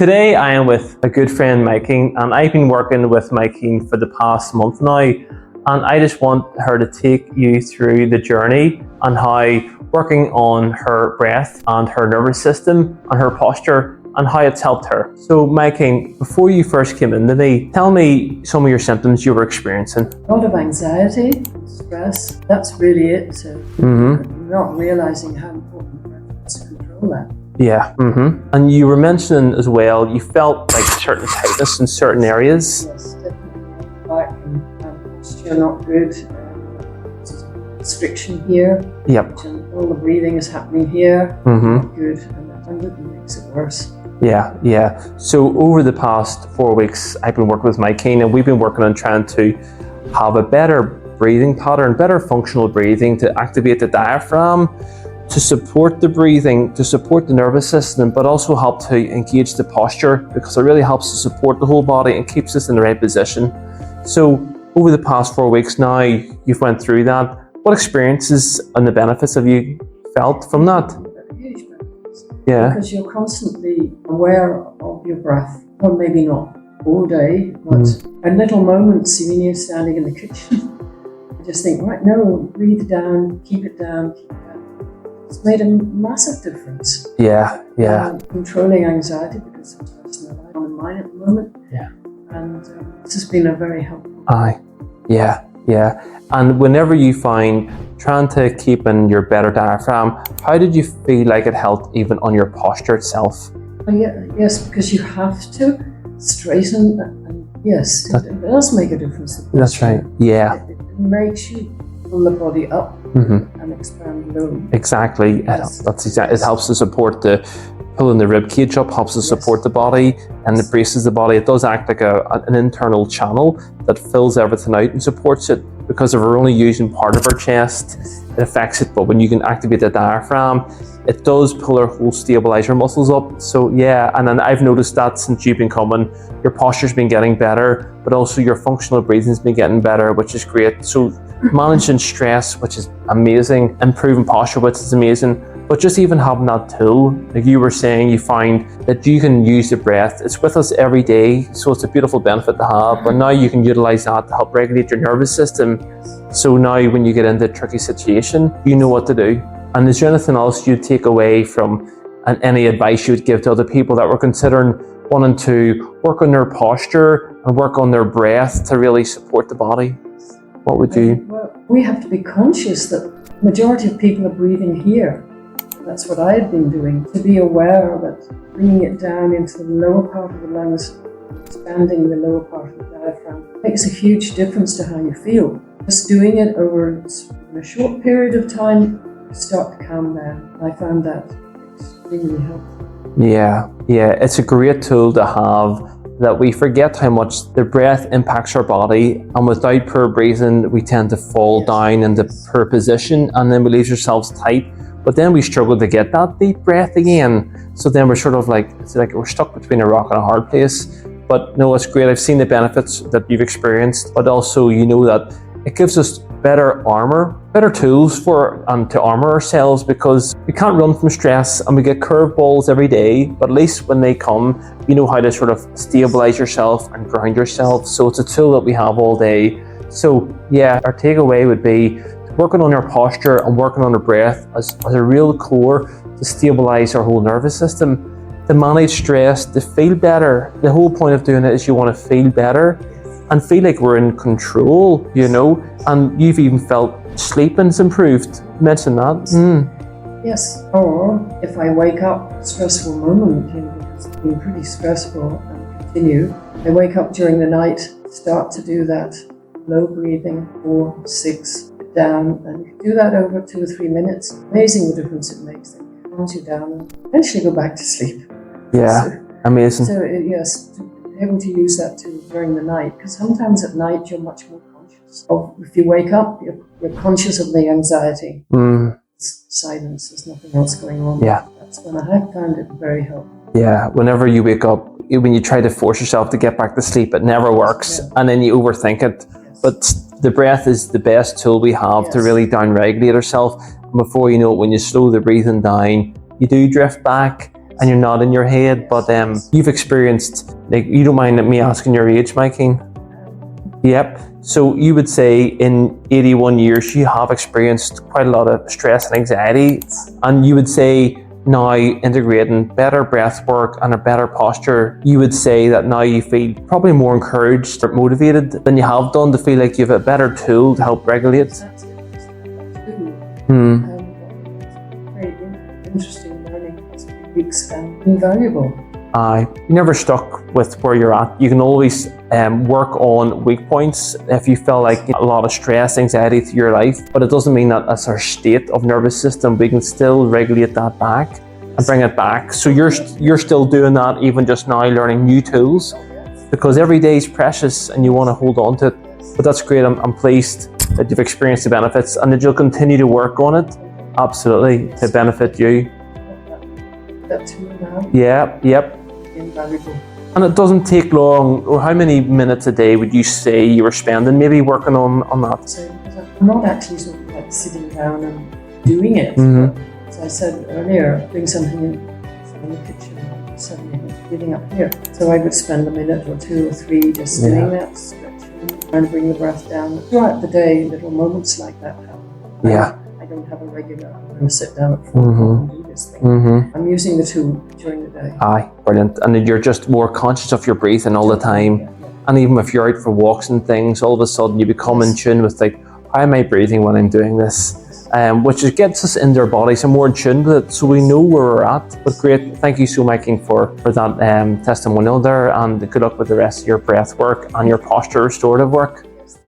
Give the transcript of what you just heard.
Today I am with a good friend, Mikey, and I've been working with Mikey for the past month now, and I just want her to take you through the journey on how working on her breath and her nervous system and her posture and how it's helped her. So Mikey, before you first came into me, tell me some of your symptoms you were experiencing. A lot of anxiety, stress, that's really it. So not realising how important breath is to control that. Yeah. And you were mentioning as well, you felt like certain tightness in certain areas. Yes, definitely. Back and posture not good. Restriction here. Yep. And all the breathing is happening here. Not good, and it makes it worse. Yeah. So over the past 4 weeks, I've been working with Mikey, and we've been working on trying to have a better breathing pattern, better functional breathing to activate the diaphragm, to support the breathing, to support the nervous system, but also help to engage the posture, because it really helps to support the whole body and keeps us in the right position. So over the past 4 weeks now, you've went through that. What experiences and the benefits have you felt from that? Huge benefits. Yeah. Because you're constantly aware of your breath. Well, maybe not all day, but in little moments when you're standing in the kitchen, you just think, right, no, breathe down, keep it down, keep it down. It's made a massive difference. Yeah. Controlling anxiety, because that's not on mine at the moment. Yeah. And this has been a very helpful. Yeah. And whenever you find trying to keep in your better diaphragm, how did you feel like it helped even on your posture itself? Yes, because you have to straighten, and yes, it does make a difference. That's right. Yeah. It makes you pull the body up and expand below. Exactly. Yes. That's exactly. It helps to support pulling the rib cage up, helps to support the body, and it braces the body. It does act like an internal channel that fills everything out and supports it, because if we're only using part of our chest, it affects it. But when you can activate the diaphragm, it does pull our whole stabilizer muscles up. So yeah, and then I've noticed that since you've been coming, your posture's been getting better, but also your functional breathing's been getting better, which is great. So managing stress, which is amazing, improving posture, which is amazing, but just even having that tool, like you were saying, you find that you can use the breath. It's with us every day, so it's a beautiful benefit to have, but now you can utilize that to help regulate your nervous system. So now when you get into a tricky situation, you know what to do. And is there anything else you'd take away from, and any advice you would give to other people that were considering wanting to work on their posture and work on their breath to really support the body? What would you? Well, we have to be conscious that the majority of people are breathing here. That's what I had been doing, to be aware that bringing it down into the lower part of the lungs, expanding the lower part of the diaphragm, makes a huge difference to how you feel. Just doing it over a short period of time, you start to calm down. I found that extremely helpful. Yeah, it's a great tool to have, that we forget how much the breath impacts our body, and without poor breathing, we tend to fall down into poor position, and then we leave ourselves tight. But then we struggle to get that deep breath again. So then we're sort of like, it's like we're stuck between a rock and a hard place. But no, it's great. I've seen the benefits that you've experienced, but also you know that it gives us better armor, better tools to armor ourselves, because we can't run from stress, and we get curveballs every day, but at least when they come, you know how to sort of stabilize yourself and ground yourself. So it's a tool that we have all day. So yeah, our takeaway would be working on our posture and working on our breath as a real core to stabilize our whole nervous system, to manage stress, to feel better. The whole point of doing it is you want to feel better and feel like we're in control, and you've even felt sleeping's improved. Mention that. Yes, or if I wake up a stressful moment, because it's been pretty stressful and continue, I wake up during the night, start to do that low breathing, 4, 6, down, and you do that over 2 or 3 minutes. Amazing the difference it makes. It calms you down and eventually go back to sleep. Yeah, amazing. So yes, to be able to use that too during the night, because sometimes at night you're much more conscious of, if you wake up, you're conscious of the anxiety. It's silence, there's nothing else going on. Yeah. That's when I have found it very helpful. Yeah, whenever you wake up, when you try to force yourself to get back to sleep, it never works, and then you overthink it. Yes. But the breath is the best tool we have to really down-regulate ourselves. And before you know it, when you slow the breathing down, you do drift back, and you're not in your head. But you've experienced, like, you don't mind me asking your age, Mikey? Yep. So you would say in 81 years you have experienced quite a lot of stress and anxiety, and you would say now integrating better breath work and a better posture, you would say that now you feel probably more encouraged or motivated than you have done, to feel like you have a better tool to help regulate. That's good. Very interesting learning. It's weeks and invaluable. You're never stuck with where you're at. You can always work on weak points if you feel like a lot of stress, anxiety through your life, but it doesn't mean that that's our state of nervous system. We can still regulate that back and bring it back. So you're still doing that, even just now, learning new tools, because every day is precious and you want to hold on to it. But that's great. I'm pleased that you've experienced the benefits and that you'll continue to work on it, absolutely, to benefit you. That tool now. Yeah, yep. Invaluable. And it doesn't take long. Or how many minutes a day would you say you were spending maybe working on that? So I'm not actually sort of like sitting down and doing it. Mm-hmm. As I said earlier, doing something in the kitchen, suddenly getting up here. So I would spend a minute or 2 or 3 just doing that, stretching, trying to bring the breath down. Throughout the day, little moments like that happen. Yeah. I don't have a regular, I'm going to sit down at 4 o'clock and do this thing. I'm using the tool during the day. Aye, brilliant. And then you're just more conscious of your breathing all the time. Yeah. And even if you're out for walks and things, all of a sudden you become in tune with, like, how am I breathing when I'm doing this? Which gets us into our bodies and more in tune with it, so we know where we're at. But great, thank you so much for that testimonial there, and good luck with the rest of your breath work and your posture restorative work.